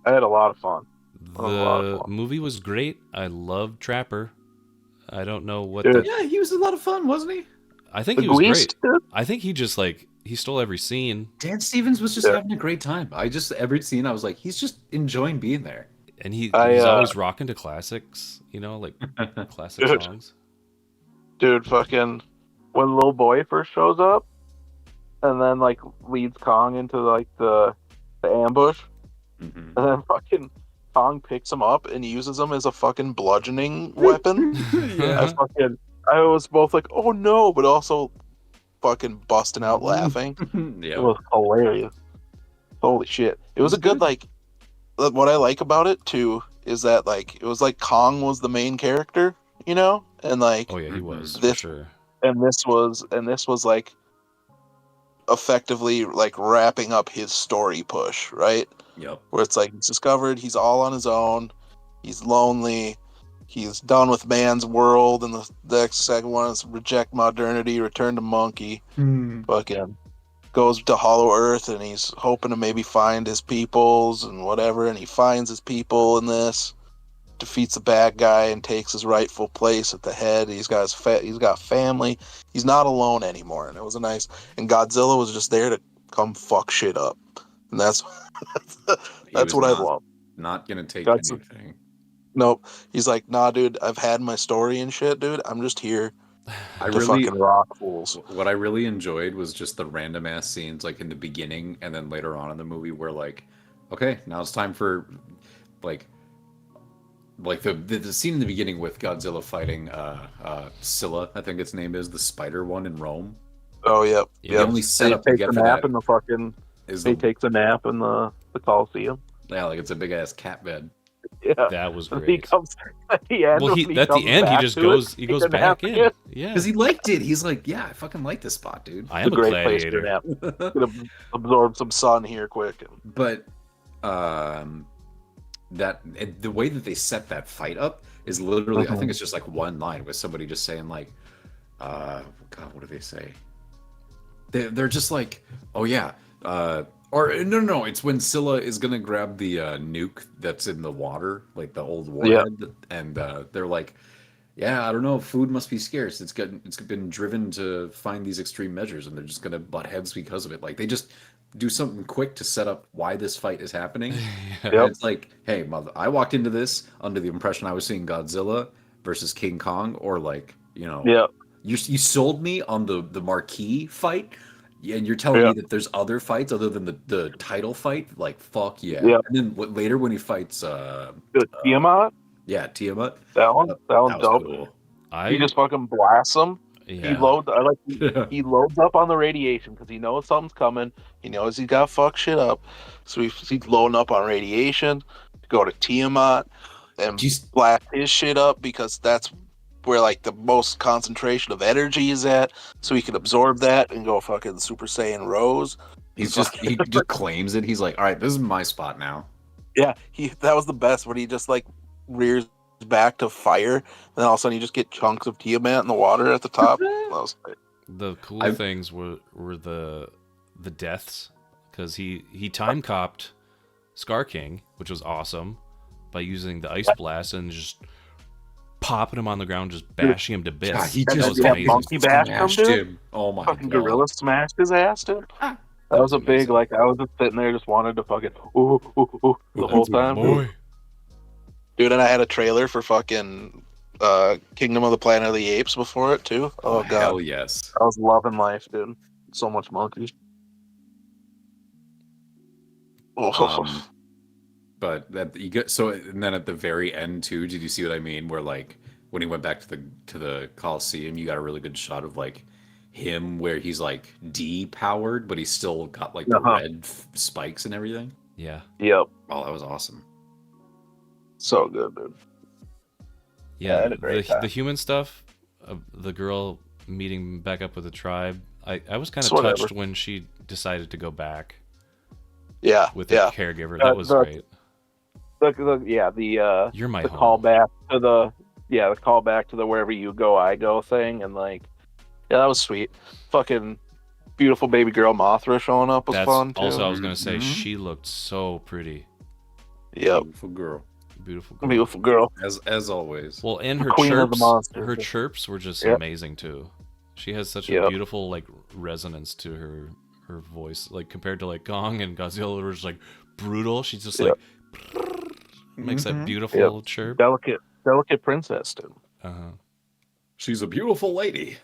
I had a lot of fun. I had a lot of The fun. movie was great. I loved Trapper. I don't know what Dude, the. Yeah, he was a lot of fun, wasn't he? I think the he was great. Gleast, dude. I think he just like he stole every scene, Dan Stevens was just Yeah. having a great time. I just every scene I was like, he's just enjoying being there. and he I he's always rocking to classics. Like classic dude, songs. dude, fucking when little boy first shows up and then like leads Kong into like the ambush, Mhm. and then fucking Kong picks him up and uses him as a fucking bludgeoning weapon. I Yeah. fucking I was both like, oh no, but also fucking busting out laughing. It Yep. was hilarious. Holy shit. It It was was a good good. like what I like about it too is that like it was like Kong was the main character, and Oh like yeah, he Mhm. was for this sure. and this was like effectively like wrapping up his story push, right? Yep. Where it's like he's discovered he's all on his own, he's lonely, he's done with man's world, and the next second one is reject modernity, return to monkey. Hmm. Fucking goes to Hollow Earth and he's hoping to maybe find his peoples and whatever, and he finds his people in this, defeats the bad guy and takes his rightful place at the head. He's got family. He's not alone anymore, and it was a nice. And Godzilla was just there to come fuck shit up, and that's He that's was what I not love. not gonna take That's anything. Nope. He's like, nah, dude. I've had my story and shit, dude. I'm just here I to really fucking rock fools. what I really enjoyed was just the random ass scenes like in the beginning and then later on in the movie where like, okay, now it's time for like the scene in the beginning with Godzilla fighting Scylla, I think its name is, the spider one in Rome. Oh, yep, The Yeah. yep. only And he setup you takes get a for nap that in the fucking. is He the takes a nap in the Coliseum. yeah, like it's a big ass cat bed. Yeah. That was And he great. comes at the end Well, when he he at the comes end he back just to it. goes he Take goes a nap back again. in. Yeah. Because he liked it. He's like, yeah, I fucking like this spot, dude. I It's a am a great place to gladiator. nap. Gonna absorb some sun here quick. But um that the way that they set that fight up is literally I think Mhm. it's just like one line with somebody just saying like God, what do they say? They're just like, oh yeah, or no, it's when Scylla is gonna grab the nuke that's in the water, like the old Yeah, warhead, and they're like, yeah, I don't know, food must be scarce. It's been driven to find these extreme measures, and they're just gonna butt heads because of it. Like they just do something quick to set up why this fight is happening, and yep, it's like, hey, mother, I walked into this under the impression I was seeing Godzilla versus King Kong, or like, yep, you sold me on the marquee fight, and you're telling me yep, that there's other fights other than the title fight. Like fuck yeah! yep. And then later when he fights, The Tiamat, yeah, Tiamat, that one, that that one's was dope. cool. He I just fucking blasts him. He yeah. loads. I like. He loads up on the radiation because he knows something's coming. He knows he's got to fuck shit up, so he's loading up on radiation to go to Tiamat and Just blast his shit up because that's where like the most concentration of energy is at, so he can absorb that and go fucking Super Saiyan Rose. And he fucking just claims it. He's like, all right, this is my spot now. yeah, he that was the best when he just like rears back to fire, and then all of a sudden you just get chunks of Tiamat in the water at the top. That was The cool I things were the deaths because he time copped Scar King, which was awesome, by using the ice blast and just popping him on the ground, just bashing him to yeah, bits. he and That then just was yeah, amazing. Monkey bashed him, smashed dude. him. Oh my Fucking god, gorilla smashed his ass, dude. That That was was a big amazing. like I was just sitting there, just wanted to fucking ooh the whole That's my time, dude. boy. Dude, and I had a trailer for fucking Kingdom of the Planet of the Apes before it too. oh Oh god, hell yes. I was loving life, dude. So much monkey. Oh, Um, but that you get so and then at the very end too, did you see what I mean? Where like when he went back to the Coliseum, you got a really good shot of like him where he's like depowered, but he's still got like the uh-huh. red spikes and everything. Yeah, Yep, Oh, that was awesome. so good, dude. Yeah, I yeah. had a The great time. the human stuff, the girl meeting back up with the tribe. I was kind It's of whatever. touched when she decided to go back Yeah, with the yeah. caregiver. That Uh, was the, great. yeah You're my the home. callback to the callback to the wherever you go I go thing, and like yeah, that was sweet. Fucking beautiful baby girl Mothra showing up was That's fun also too. I was gonna say Hmm. she looked so pretty. Yep. Beautiful girl. Beautiful girl. Beautiful girl. As always. Well, and The her queen of the chirps, monsters. her chirps were just Yep. amazing too. She has such a Yep. beautiful like resonance to her voice, like compared to like Kong and Godzilla, were just like brutal. She's just Yep. like makes that Mhm. Yep. beautiful chirp. Delicate princess, dude. Uh-huh. She's a beautiful lady.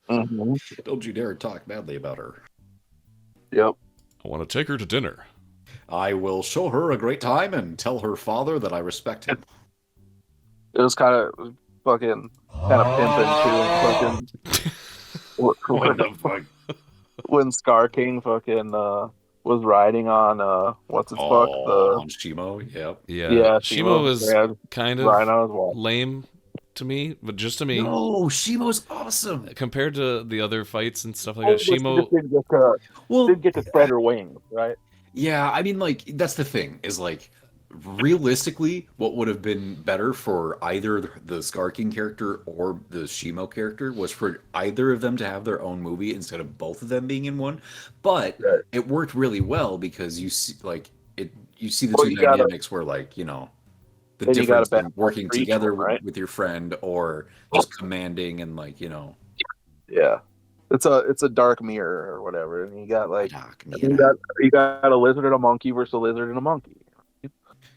Mm-hmm. Don't you dare talk badly about her. Yep. I want to take her to dinner. I will show her a great time and tell her father that I respect him. It was kind of fucking pimping too. What the fuck? When Scar King fucking was riding on what's its fuck Oh, the on Shimo, yep. Yeah, yeah Shimo Shimo was yeah, kind riding of on his wall. lame to me, but just to me. No, Shimo's awesome. Compared to the other fights and stuff like Oh, that, but she just Shimo. Well, didn't get to spread her wings, right? yeah, I mean, like, that's the thing, is like, realistically, what would have been better for either the Scar King character or the Shimo character was for either of them to have their own movie instead of both of them being in one. But Right. it worked really well because you see, like, you see the Well, two dynamics where, like, the you got a difference bad in working for each one, together right? with your friend or just commanding and, like, Yeah, it's a dark mirror or whatever, and you got like Doc, you Mira. got you got a lizard and a monkey versus a lizard and a monkey.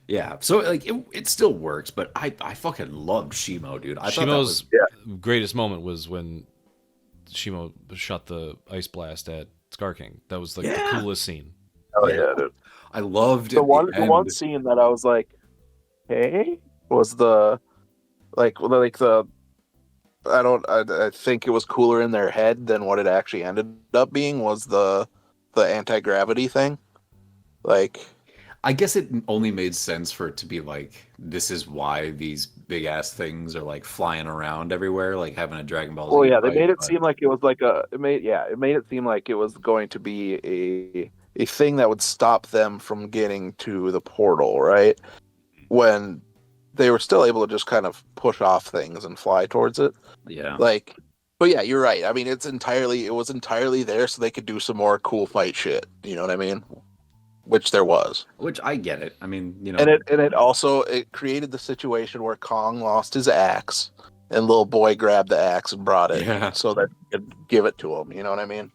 Yeah, so like it still works, but I fucking loved Shimo, dude. I thought that was Shimo's Yeah. greatest moment was when Shimo shot the ice blast at Scar King. That was like the yeah, coolest scene. Oh yeah. yeah, dude. I loved The at the one end. scene that I was like, hey, was the the I think it was cooler in their head than what it actually ended up being was the anti-gravity thing. Like, I guess it only made sense for it to be like this is why these big ass things are like flying around everywhere, like having a Dragon Ball well, Z yeah, they fight. made it But seem like it was like it made it seem like it was going to be a thing that would stop them from getting to the portal, right? When they were still able to just kind of push off things and fly towards it. yeah, Like, but yeah, you're right. I mean, it was entirely there so they could do some more cool fight shit. You know what I mean? Which there was. which I get it. I mean, And it also it created the situation where Kong lost his axe and little boy grabbed the axe and brought it yeah. so that he could give it to him. You know what I mean?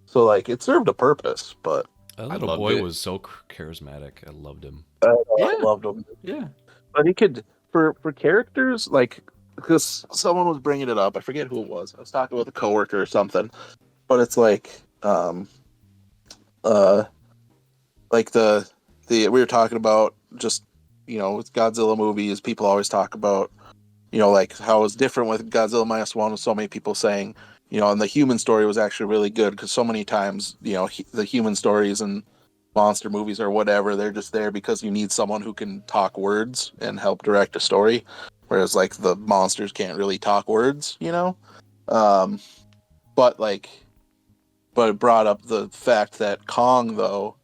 So like it served a purpose, but That I little loved boy it. was so charismatic. I loved him. I Yeah. loved him. Yeah. But he could for characters like because someone was bringing it up. I forget who it was. I was talking with a coworker or something, but it's uh like the we were talking about just with Godzilla movies, people always talk about like how it's different with Godzilla minus one with so many people saying and the human story was actually really good because so many times the human stories and monster movies or whatever they're just there because you need someone who can talk words and help direct a story, whereas like the monsters can't really talk words. um but like but it brought up the fact that Kong though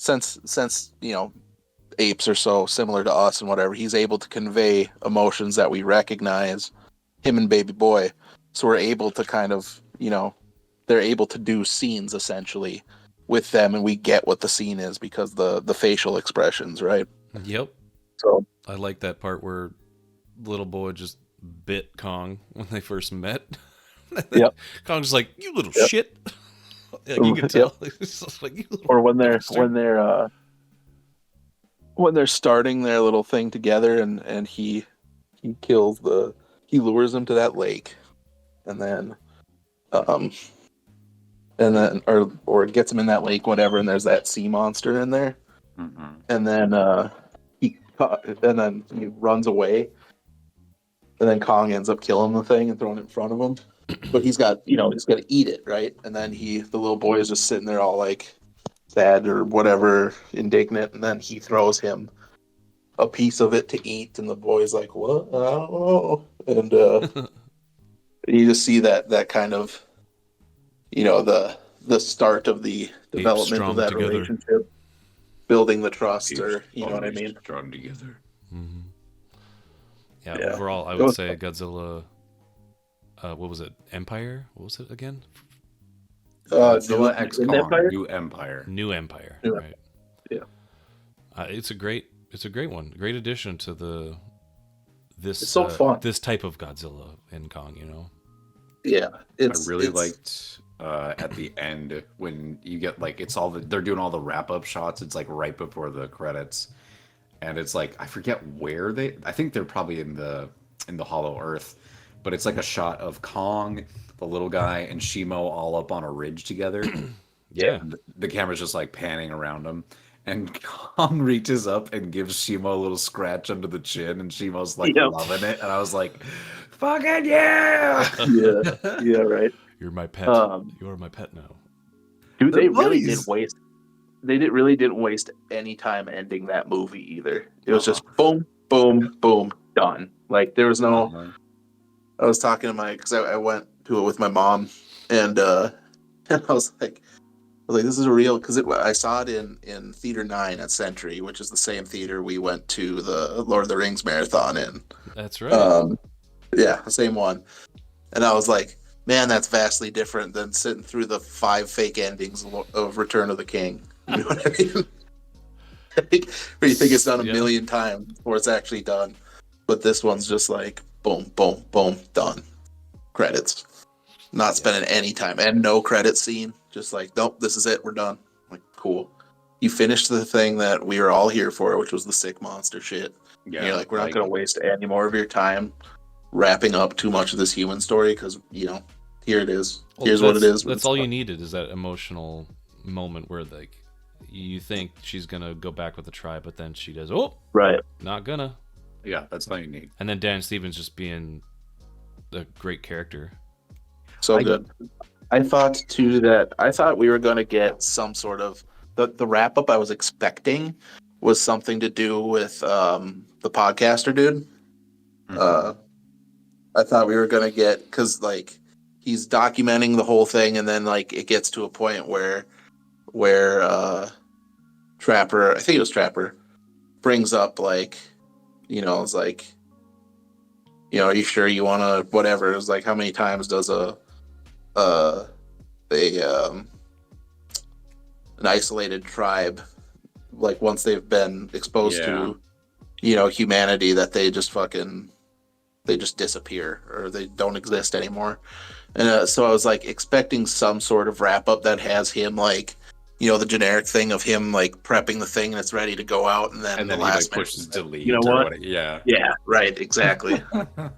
since apes are so similar to us and whatever, he's able to convey emotions that we recognize, him and Baby Boy. So we're able to kind of, they're able to do scenes essentially with them, and we get what the scene is because the facial expressions, right? Yep. So I like that part where little boy just bit Kong when they first met. yep, Kong's like, "You little yep, shit." Like you could tell. He's just like, "You little or when they're bastard." when they're starting their little thing together, and he kills he lures them to that lake, and then um or gets him in that lake, whatever, and there's that sea monster in there, Mm-hmm. and then and then he runs away, and then Kong ends up killing the thing and throwing it in front of him, but he's got to eat it, right? And then the little boy is just sitting there all like sad or whatever, indignant, and then he throws him a piece of it to eat, and the boy's like, "What? I don't know," and you just see that kind of the start of the Apes development of strong that together. relationship, building the trust, or you know what I Always mean? strong together. Hmm. Yeah. Yeah. Overall, I It would was say Godzilla. What was it? Empire? What was it again? Godzilla New X New Kong, Empire. New Empire. New Empire. Yeah. Right. Yeah. It's a great one. Great addition to It's so fun. this type of Godzilla and Kong. Yeah, I really liked at the end when you get like it's all they're doing all the wrap up shots. It's like right before the credits, and it's like I forget where I think they're probably in the Hollow Earth, but it's like a shot of Kong, the little guy, and Shimo all up on a ridge together. Yeah. And the camera's just like panning around them. And Kong reaches up and gives Shimo a little scratch under the chin, and Shimo's like Yep. loving it. And I was like, fucking yeah! Yeah, right. You're my pet. You're my pet now. Dude, They're they really buddies. didn't waste. Really didn't waste any time ending that movie either. It was just boom, boom, boom, done. Like there was no. Uh-huh. I was talking to because I went to it with my mom, and and I was like, this is a real because I saw it in Theater 9 at Century, which is the same theater we went to the Lord of the Rings marathon in. That's right. Yeah, the same one. And I was like, man, that's vastly different than sitting through the 5 fake endings of Return of the King. You know what I mean? Where you think it's done a million times before it's actually done. But this one's just like, boom, boom, boom, done. Credits. Not spending any time. And no credit scene. Just like, nope, this is it. We're done. Like, cool. You finished the thing that we were all here for, which was the sick monster shit. Yeah, and you're like, we're not going to waste any more of your time wrapping up too much of this human story because, here it is. Here's what it is. That's all you needed is that emotional moment where, like, you think she's going to go back with the tribe, but then she does, right. Not gonna. Yeah, that's all you need. And then Dan Stevens just being a great character. So good. I thought we were going to get some sort of the wrap up I was expecting was something to do with the podcaster dude. Mm-hmm. I thought we were going to get because like he's documenting the whole thing, and then like it gets to a point where Trapper, I think it was Trapper, brings up like, it's like, are you sure you want to whatever? It's like how many times does an isolated tribe, like once they've been exposed to humanity, that they just disappear or they don't exist anymore. And so I was like expecting some sort of wrap up that has him like the generic thing of him like prepping the thing and it's ready to go out, and then he like pushes delete. You know what? Yeah, right, exactly. I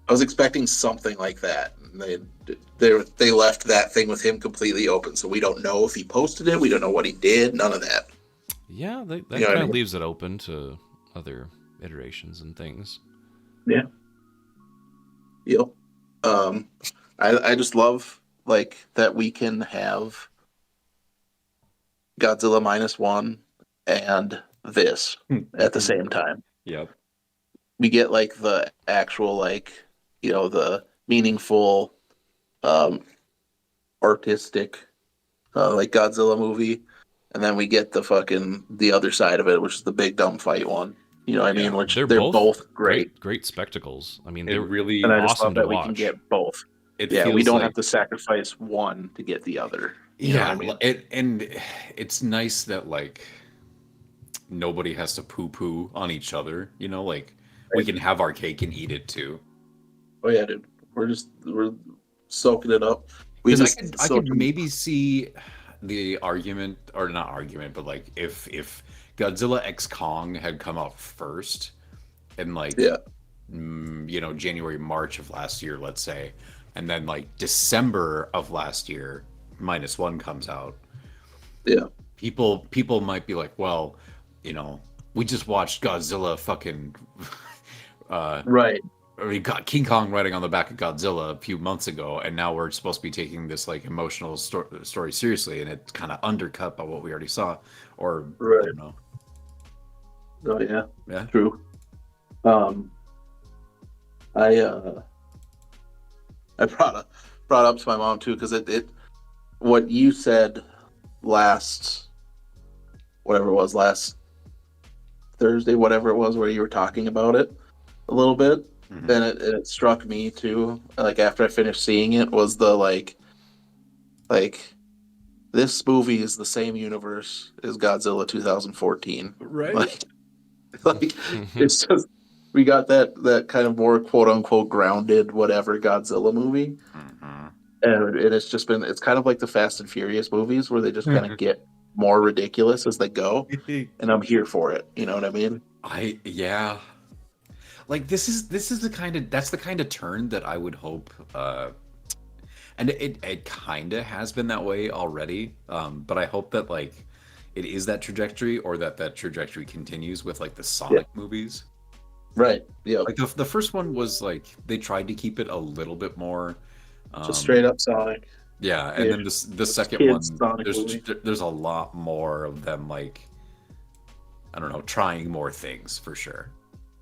was expecting something like that. They left that thing with him completely open, so we don't know if he posted it. We don't know what he did. None of that. Yeah, that kind of leaves it open to other iterations and things. Yeah. Yep. I just love like that we can have Godzilla -1 and this at the same time. Yep. We get like the actual like the meaningful artistic like Godzilla movie, and then we get the other side of it, which is the big dumb fight one. You know what I mean? Which they're both great. Great spectacles. I mean, they're really and I just awesome love that to we watch. can get both. It we don't have to sacrifice one to get the other. You know what I mean? And it's nice that like nobody has to poo-poo on each other. Like we can have our cake and eat it too. Oh yeah, dude. We're soaking it up. I could maybe see the argument, or not argument, but like if Godzilla X Kong had come out first in like January, March of last year, let's say, and then like December of last year -1 comes out. Yeah. People might be like, well, we just watched Godzilla fucking right. I mean, King Kong riding on the back of Godzilla a few months ago, and now we're supposed to be taking this like emotional story seriously, and it's kind of undercut by what we already saw, or right. I don't know. Oh yeah, yeah, true. I brought up to my mom too because it what you said last Thursday, whatever it was, where you were talking about it a little bit. Mm-hmm. Then it struck me too, like after I finished seeing it, was the like this movie is the same universe as Godzilla 2014. Right? Like it's just we got that kind of more quote unquote grounded whatever Godzilla movie, and it's just been it's kind of like the Fast and Furious movies where they just kind of get more ridiculous as they go, and I'm here for it. You know what I mean? Yeah. Like this is the kind of that's the kind of turn that I would hope and it kind of has been that way already, but I hope that like it is that trajectory, or that trajectory continues with like the Yeah. Sonic movies. Right. Yep. Like the first one was like they tried to keep it a little bit more Just straight up Sonic. yeah, and Yeah. then the second Kids one Sonic movie. there's a lot more of them, like I don't know, trying more things for sure.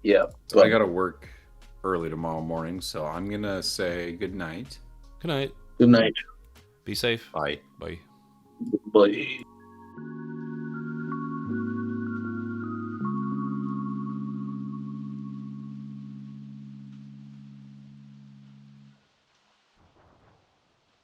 Yeah. So I But got to work early tomorrow morning, so I'm going to say good night. Good night. good night. Be safe. Bye. Bye. Bye.